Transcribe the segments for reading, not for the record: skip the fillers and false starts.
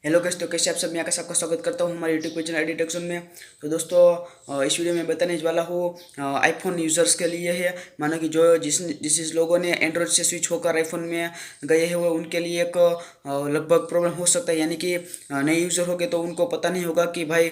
Hello guys, तो कैसे आप सब, मैं आकाश आपका स्वागत करता हूँ हमारे यूट्यूब चैनल एडिटेक्शन में। तो दोस्तों इस वीडियो में बताने वाला हूँ आईफोन यूज़र्स के लिए है। मानो कि जो जिस लोगों ने एंड्रॉयड से स्विच होकर आईफोन में गए हैं वो उनके लिए एक लगभग प्रॉब्लम हो सकता है। यानी कि नए यूज़र हो गए तो उनको पता नहीं होगा कि भाई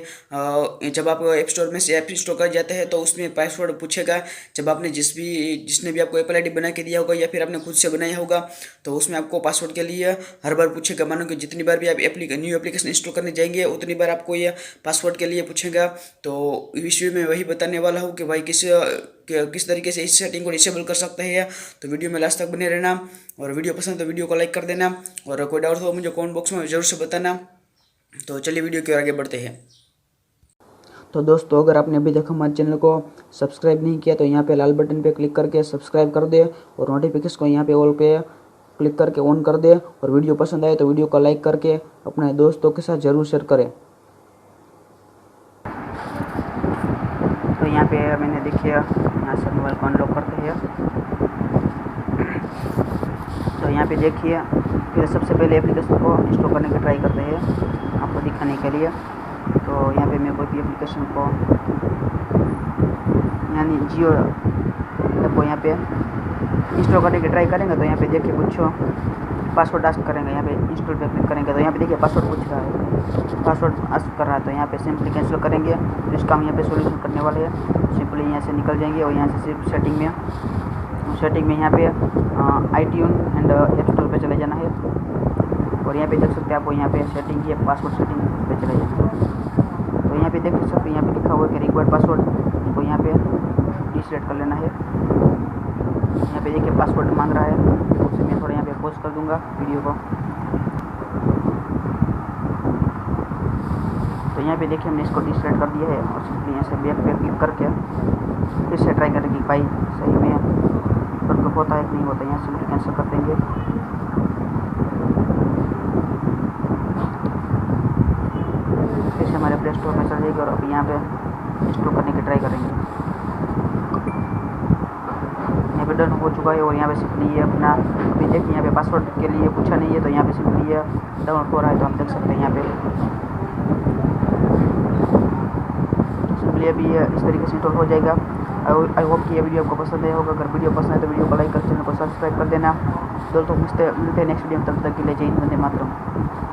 जब आप ऐप स्टोर में से ऐप इंस्टॉल कर जाते हैं तो उसमें पासवर्ड पूछेगा। जब आपने जिसने भी आपको एप्पल आईडी बना के दिया होगा या फिर आपने खुद से बनाया होगा तो उसमें आपको पासवर्ड के लिए हर बार पूछेगा। मानो कि जितनी बार भी आप न्यू एप्लीकेशन इंस्टॉल करने जाएंगे उतनी बार आपको ये पासवर्ड के लिए पूछेगा। तो इस वीडियो में वही बताने वाला हूँ कि भाई किस तरीके से इस सेटिंग को डिसेबल कर सकते हैं। तो वीडियो में लास्ट तक बने रहना, और वीडियो पसंद तो वीडियो को लाइक कर देना, और कोई डाउट हो मुझे कमेंट बॉक्स में ज़रूर से बताना। तो चलिए वीडियो की ओर आगे बढ़ते हैं। तो दोस्तों, अगर आपने अभी तक हमारे चैनल को सब्सक्राइब नहीं किया तो यहाँ पे लाल बटन पे क्लिक करके सब्सक्राइब कर दे, और नोटिफिकेशन को यहाँ पे ऑल पे क्लिक करके ऑन कर दे, और वीडियो पसंद आए तो वीडियो को लाइक करके अपने दोस्तों के साथ ज़रूर शेयर करें। तो यहाँ पे मैंने देखिए यहाँ से मोबाइल को अनलॉक करते हैं। तो यहाँ पे देखिए फिर सबसे पहले एप्लीकेशन को इंस्टॉल करने की ट्राई करते हैं आपको दिखाने के लिए। तो यहाँ पे मैं कोई भी एप्लीकेशन को यानी जियो ऐप को यहाँ पे इंस्टॉल करने की ट्राई करेंगे। तो यहाँ पे देखिए कुछ पासवर्ड आस्क करेंगे, यहाँ पे इंस्टॉल पे क्लिक करेंगे तो यहाँ पे देखिए पासवर्ड पूछ रहा है, पासवर्ड आस्क कर रहा है। तो यहाँ पे सिंपली कैंसिल करेंगे। तो इसका हम यहाँ पे सोल्यूशन करने वाले हैं। सिंपली यहाँ से निकल जाएंगे और यहाँ से सिर्फ सेटिंग में यहाँ पे iTunes एंड ऐप स्टोर पे चले जाना है, और यहाँ पे देख सकते हैं आपको यहाँ पे सेटिंग की पासवर्ड सेटिंग पे चले जाना है। तो यहाँ पे देख सकते हैं यहाँ पे लिखा हुआ है कि रिक्वायर्ड पासवर्ड, इसको यहाँ पे डिसेलेक्ट कर लेना है। यहाँ पे देखिए पासवर्ड मांग रहा है, उससे मैं थोड़ा यहाँ पे पॉज कर दूंगा वीडियो को। तो यहाँ पे देखिए हमने इसको डिसेलेक्ट कर दिया है, और सिंपली यहाँ से बैक पे क्लिक करके फिर से ट्राई करेंगे भाई सही में वर्क होता है कि नहीं होता। यहाँ सिंपली कैंसिल कर देंगे। फिर से हमारे प्ले स्टोर में चल जाएगी और अभी यहाँ पे इंस्टॉल करने की ट्राई करेंगे। यहाँ पे डन हो चुका है, और यहाँ पे सिंपली ये अपना अभी देखिए यहाँ पे पासवर्ड के लिए पूछा नहीं है, तो यहाँ पे सिंपली ये डाउनलोड हो रहा है। तो हम देख सकते हैं यहाँ पे सिंपली अभी ये इस तरीके से इंस्टॉल हो जाएगा। आई होप कि ये वीडियो आपको पसंद आया होगा। अगर वीडियो पसंद है तो वीडियो को लाइक कर, चैनल को सब्सक्राइब कर देना। दोस्तों मिलते हैं नेक्स्ट वीडियो में, तब तक के लिए जय हिंद, वंदे मातरम।